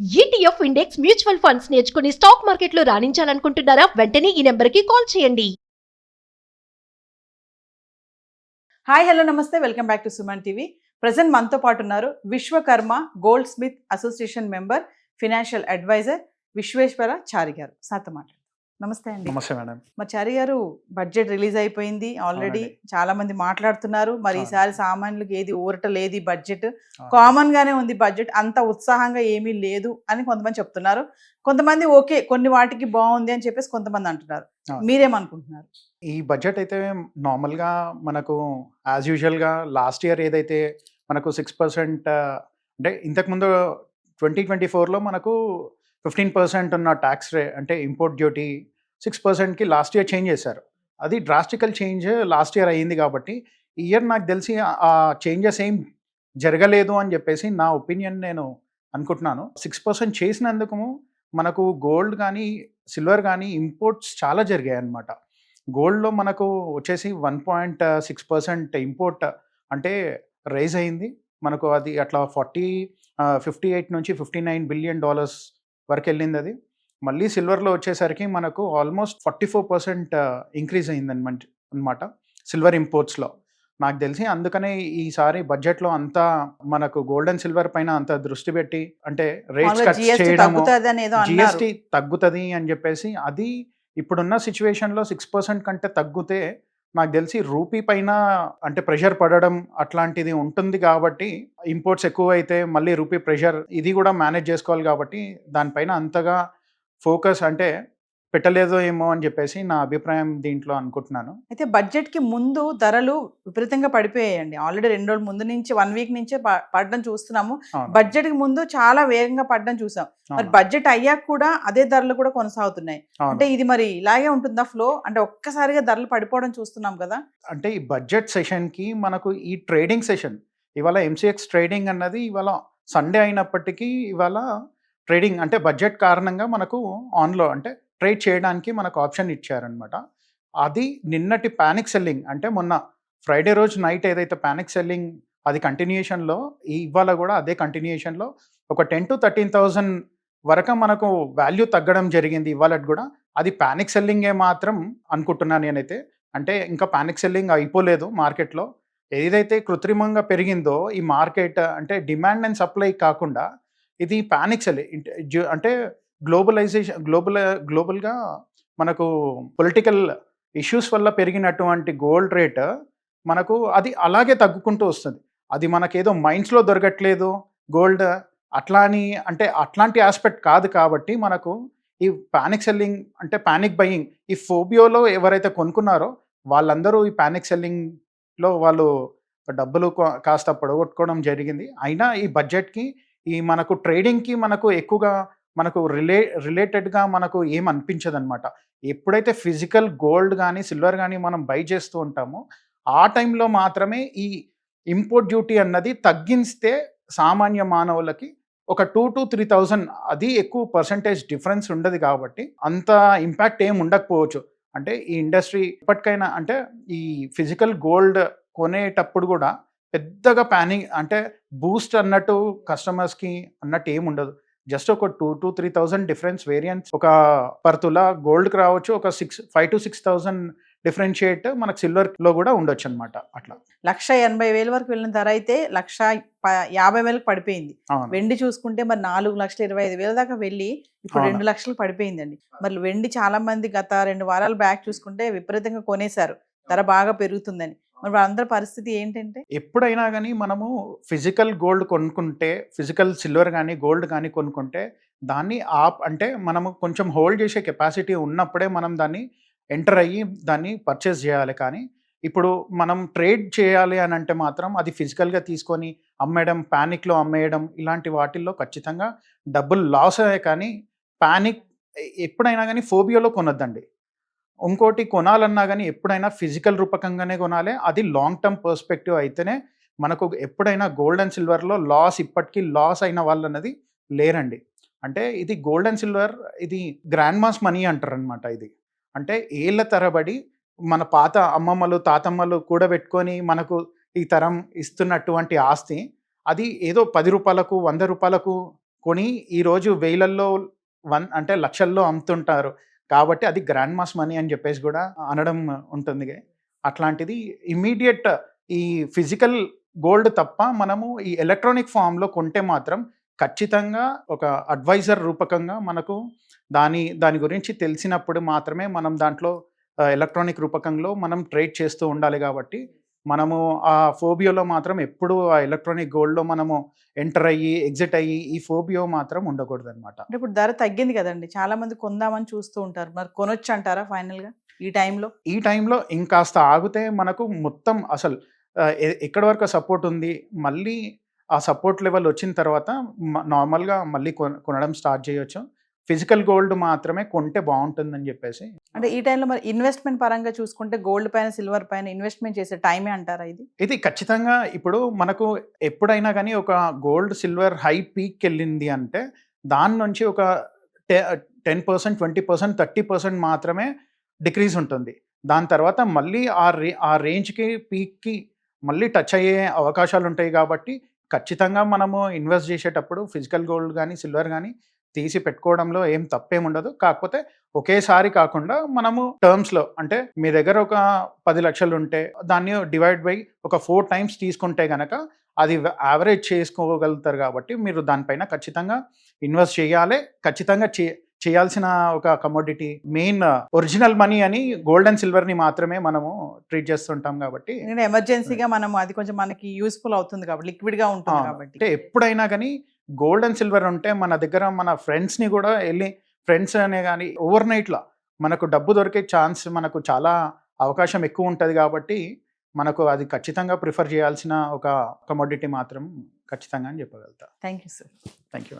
ETF index mutual funds నేర్చుకుని stock మార్కెట్లో రాణించాలనుకుంటున్నారా? వెంటనే ఈ నెంబర్కి కాల్ చేయండి. హాయ్ హలో నమస్తే, welcome back to Suman TV. Present మనతో పాటు ఉన్నారు Vishwakarma goldsmith association member, financial advisor Vishweshwara Chari గారు. సార్తో మాట్లాడు. నమస్తే అండి. నమస్తే మేడం. మరి చారి గారు, బడ్జెట్ రిలీజ్ అయిపోయింది ఆల్రెడీ, అవునండి. చాలా మంది మాట్లాడుతున్నారు. మరి అవును. ఈసారి సామాన్యులకు ఏది ఊరట లేదు, ఈ బడ్జెట్ అవును. కామన్ గానే ఉంది, బడ్జెట్ అంత ఉత్సాహంగా ఏమీ లేదు అని కొంతమంది చెప్తున్నారు. కొంతమంది ఓకే కొన్ని వాటికి బాగుంది అని చెప్పేసి కొంతమంది అంటున్నారు. అవును. మీరేమనుకుంటున్నారు? ఈ బడ్జెట్ అయితే నార్మల్గా మనకు యాజ్ యూజువల్గా లాస్ట్ ఇయర్ ఏదైతే మనకు 6% అంటే ఇంతకుముందు 2024లో మనకు 15% ఉన్న ట్యాక్స్ రే అంటే ఇంపోర్ట్ డ్యూటీ 6%కి లాస్ట్ ఇయర్ చేంజ్ చేశారు. అది డ్రాస్టికల్ చేంజ్ లాస్ట్ ఇయర్ అయ్యింది కాబట్టి ఈ ఇయర్ నాకు తెలిసి ఆ చేంజెస్ ఏం జరగలేదు అని చెప్పేసి నా ఒపీనియన్ నేను అనుకుంటున్నాను. 6% చేసినందుకు మనకు గోల్డ్ కానీ సిల్వర్ కానీ ఇంపోర్ట్స్ చాలా జరిగాయి అన్నమాట. గోల్డ్లో మనకు వచ్చేసి 1.6% ఇంపోర్ట్ అంటే రైజ్ అయింది. మనకు అది అట్లా 58 నుంచి $59 బిలియన్ వరకు వెళ్ళింది అది. మళ్ళీ సిల్వర్లో వచ్చేసరికి మనకు ఆల్మోస్ట్ 44% ఇంక్రీజ్ అయిందన్నమాట సిల్వర్ ఇంపోర్ట్స్లో. నాకు తెలిసి అందుకనే ఈసారి బడ్జెట్లో అంతా మనకు గోల్డ్ అండ్ సిల్వర్ పైన అంత దృష్టి పెట్టి అంటే రేట్స్ కట్ చేయడము, జిఎస్టీ తగ్గుతుంది అని చెప్పేసి, అది ఇప్పుడున్న సిచ్యువేషన్లో 6% కంటే తగ్గితే నాకు తెలిసి రూపీ పైన అంటే ప్రెషర్ పడడం అట్లాంటిది ఉంటుంది కాబట్టి, ఇంపోర్ట్స్ ఎక్కువ అయితే మళ్ళీ రూపీ ప్రెషర్ ఇది కూడా మేనేజ్ చేసుకోవాలి కాబట్టి దానిపైన అంతగా ఫోకస్ అంటే పెట్టలేదో ఏమో అని చెప్పేసి నా అభిప్రాయం దీంట్లో అనుకుంటున్నాను. అయితే బడ్జెట్ కి ముందు ధరలు విపరీతంగా పడిపోయాయండి. ఆల్రెడీ 2 రోజుల ముందు నుంచి 1 వీక్ నుంచే పడడం చూస్తున్నాము. అవును. బడ్జెట్ కి ముందు చాలా వేగంగా పడడం చూసాం. మరి అవును. బడ్జెట్ అయ్యాక కూడా అదే ధరలు కూడా కొనసాగుతున్నాయి. అవును. అంటే ఇది మరి ఇలాగే ఉంటుందా ఫ్లో? అంటే ఒక్కసారిగా ధరలు పడిపోవడం చూస్తున్నాం కదా. అంటే ఈ బడ్జెట్ సెషన్కి మనకు ఈ ట్రేడింగ్ సెషన్ ఇవాళ ఎంసీఎక్స్ ట్రేడింగ్ అన్నది ఇవాళ సండే అయినప్పటికీ ఇవాళ ట్రేడింగ్ అంటే బడ్జెట్ కారణంగా మనకు ఆన్లో అంటే ట్రేడ్ చేయడానికి మనకు ఆప్షన్ ఇచ్చారనమాట. అది నిన్నటి ప్యానిక్ సెల్లింగ్ అంటే మొన్న ఫ్రైడే రోజు నైట్ ఏదైతే ప్యానిక్ సెల్లింగ్ అది కంటిన్యూషన్లో ఇవాళ కూడా అదే కంటిన్యూషన్లో ఒక 10,000 to 13,000 వరకు మనకు వాల్యూ తగ్గడం జరిగింది ఇవాళ కూడా. అది ప్యానిక్ సెల్లింగే మాత్రం అనుకుంటున్నాను నేనైతే. అంటే ఇంకా ప్యానిక్ సెల్లింగ్ అయిపోలేదు మార్కెట్లో. ఏదైతే కృత్రిమంగా పెరిగిందో ఈ మార్కెట్ అంటే డిమాండ్ అండ్ సప్లై కాకుండా ఇది ప్యానిక్ సెల్లింగ్ అంటే గ్లోబల్గా మనకు పొలిటికల్ ఇష్యూస్ వల్ల పెరిగినటువంటి గోల్డ్ రేట్ మనకు అది అలాగే తగ్గుకుంటూ వస్తుంది. అది మనకేదో మైండ్స్లో దొరకట్లేదు గోల్డ్ అట్లా అని అంటే అట్లాంటి ఆస్పెక్ట్ కాదు కాబట్టి మనకు ఈ ప్యానిక్ సెల్లింగ్ అంటే ప్యానిక్ బయింగ్ ఈ ఫోబియోలో ఎవరైతే కొనుక్కున్నారో వాళ్ళందరూ ఈ ప్యానిక్ సెల్లింగ్లో వాళ్ళు డబ్బులు కాస్త పొడగొట్టుకోవడం జరిగింది. అయినా ఈ బడ్జెట్కి ఈ మనకు ట్రేడింగ్కి మనకు ఎక్కువగా మనకు రిలేటెడ్గా మనకు ఏం అనిపించదు అనమాట. ఎప్పుడైతే ఫిజికల్ గోల్డ్ కానీ సిల్వర్ కానీ మనం బై చేస్తూ ఉంటామో ఆ టైంలో మాత్రమే ఈ ఇంపోర్ట్ డ్యూటీ అన్నది తగ్గిస్తే సామాన్య మానవులకి ఒక 2,000 to 3,000 అది ఎక్కువ పర్సంటేజ్ డిఫరెన్స్ ఉండదు కాబట్టి అంత ఇంపాక్ట్ ఏం ఉండకపోవచ్చు. అంటే ఈ ఇండస్ట్రీ ఇప్పటికైనా అంటే ఈ ఫిజికల్ గోల్డ్ కొనేటప్పుడు కూడా పెద్దగా ప్యానిక్ అంటే బూస్ట్ అన్నట్టు కస్టమర్స్కి అన్నట్టు ఏమి ఉండదు. జస్ట్ ఒక 2,000 to 3,000 డిఫరెన్స్ వేరియన్స్ ఒక పర్ తులా గోల్డ్కి రావచ్చు. ఒక 5,000 to 6,000 డిఫరెన్షియేట్ మనకు సిల్వర్లో కూడా ఉండొచ్చు అనమాట. అట్లా 1,80,000 వరకు వెళ్ళిన ధర అయితే 1,50,000 పడిపోయింది. అవును. వెండి చూసుకుంటే మరి 4,25,000 దాకా వెళ్ళి ఇప్పుడు 2 లక్షలు పడిపోయిందండి. మరి వెండి చాలా మంది గత 2 వారాల బ్యాక్ చూసుకుంటే విపరీతంగా కొనేశారు, ధర బాగా పెరుగుతుందని. మరి అందరి పరిస్థితి ఏంటంటే, ఎప్పుడైనా కానీ మనము ఫిజికల్ గోల్డ్ కొనుక్కుంటే ఫిజికల్ సిల్వర్ కానీ గోల్డ్ కానీ కొనుక్కుంటే దాన్ని అంటే మనము కొంచెం హోల్డ్ చేసే కెపాసిటీ ఉన్నప్పుడే మనం దాన్ని ఎంటర్ అయ్యి దాన్ని పర్చేస్ చేయాలి. కానీ ఇప్పుడు మనం ట్రేడ్ చేయాలి అని అంటే మాత్రం అది ఫిజికల్గా తీసుకొని అమ్మేయడం, ప్యానిక్లో అమ్మేయడం ఇలాంటి వాటిల్లో ఖచ్చితంగా డబ్బులు లాస్ అయ్యాయి. కానీ ప్యానిక్ ఎప్పుడైనా కానీ ఫోబియోలో కొనొద్దండి. ఇంకోటి కొనాలన్నా కానీ ఎప్పుడైనా ఫిజికల్ రూపకంగానే కొనాలి. అది లాంగ్ టర్మ్ పర్స్పెక్టివ్ అయితేనే మనకు ఎప్పుడైనా గోల్డ్ అండ్ సిల్వర్లో ఇప్పటికీ లాస్ అయిన వాళ్ళు అన్నది లేరండి. అంటే ఇది గోల్డ్ అండ్ సిల్వర్ ఇది గ్రాండ్ మాస్ మనీ అంటారు అనమాట. ఇది అంటే ఏళ్ళ తరబడి మన పాత అమ్మమ్మలు తాతమ్మలు కూడబెట్టుకొని మనకు ఈ తరం ఇస్తున్నటువంటి ఆస్తి అది ఏదో 10 రూపాయలకు 100 రూపాయలకు కొని ఈరోజు వేలల్లో అంటే లక్షల్లో అమ్ముతుంటారు కాబట్టి అది గ్రాండ్ మాస్ మనీ అని చెప్పేసి కూడా అనడం ఉంటుంది. అట్లాంటిది ఇమ్మీడియట్ ఈ ఫిజికల్ గోల్డ్ తప్ప మనము ఈ ఎలక్ట్రానిక్ ఫామ్లో కొంటే మాత్రం ఖచ్చితంగా ఒక అడ్వైజర్ రూపకంగా మనకు దాని గురించి తెలిసినప్పుడు మాత్రమే మనం దాంట్లో ఎలక్ట్రానిక్ రూపకంలో మనం ట్రేడ్ చేస్తూ ఉండాలి. కాబట్టి మనము ఆ ఫోబియోలో మాత్రం ఎప్పుడు ఆ ఎలక్ట్రానిక్ గోల్డ్లో మనము ఎంటర్ అయ్యి ఎగ్జిట్ అయ్యి ఈ ఫోబియో మాత్రం ఉండకూడదు అనమాట. అంటే ఇప్పుడు ధర తగ్గింది కదండి, చాలా మంది కొందామని చూస్తూ ఉంటారు, మరి కొనొచ్చు అంటారా ఫైనల్ గా ఈ టైంలో? ఇంకాస్త ఆగితే మనకు మొత్తం అసలు ఎక్కడి వరకు సపోర్ట్ ఉంది, మళ్ళీ ఆ సపోర్ట్ లెవెల్ వచ్చిన తర్వాత నార్మల్గా మళ్ళీ కొనడం స్టార్ట్ చేయొచ్చు. ఫిజికల్ గోల్డ్ మాత్రమే కొంటే బాగుంటుందని చెప్పేసి. అంటే ఈ టైంలో మరి ఇన్వెస్ట్మెంట్ పరంగా చూసుకుంటే గోల్డ్ పైన సిల్వర్ పైన ఇన్వెస్ట్మెంట్ చేసే టైమే అంటారా ఇది ఖచ్చితంగా ఇప్పుడు మనకు ఎప్పుడైనా కానీ ఒక గోల్డ్ సిల్వర్ హై పీక్ వెళ్ళింది అంటే దాని నుంచి ఒక 10%, 20%, 30% మాత్రమే డిక్రీజ్ ఉంటుంది. దాని తర్వాత మళ్ళీ ఆ రేంజ్కి పీక్కి మళ్ళీ టచ్ అయ్యే అవకాశాలు ఉంటాయి. కాబట్టి ఖచ్చితంగా మనము ఇన్వెస్ట్ చేసేటప్పుడు ఫిజికల్ గోల్డ్ కానీ సిల్వర్ కానీ తీసి పెట్టుకోవడంలో ఏం తప్పేం ఉండదు. కాకపోతే ఒకేసారి కాకుండా మనము టర్మ్స్లో, అంటే మీ దగ్గర ఒక 10 లక్షలు ఉంటే దాన్ని డివైడ్ బై ఒక 4 times తీసుకుంటే కనుక అది యావరేజ్ చేసుకోగలుగుతారు. కాబట్టి మీరు దానిపైన ఖచ్చితంగా ఇన్వెస్ట్ చేయాలి. ఖచ్చితంగా చేయాల్సిన ఒక కమోడిటీ, మెయిన్ ఒరిజినల్ మనీ అని గోల్డ్ అండ్ సిల్వర్ని మాత్రమే మనము ట్రీట్ చేస్తుంటాం. కాబట్టి ఎమర్జెన్సీగా మనం అది కొంచెం మనకి యూస్ఫుల్ అవుతుంది కాబట్టి, లిక్విడ్గా ఉంటుంది కాబట్టి. అంటే ఎప్పుడైనా కానీ గోల్డ్ అండ్ సిల్వర్ ఉంటే మన దగ్గర మన ఫ్రెండ్స్ని కూడా ఫ్రెండ్స్ అనే కానీ ఓవర్ నైట్లో మనకు డబ్బు దొరికే ఛాన్స్ మనకు చాలా అవకాశం ఎక్కువ ఉంటుంది. కాబట్టి మనకు అది ఖచ్చితంగా ప్రిఫర్ చేయాల్సిన ఒక కమోడిటీ మాత్రం ఖచ్చితంగా అని చెప్పగలుగుతా. Thank you sir. Thank you.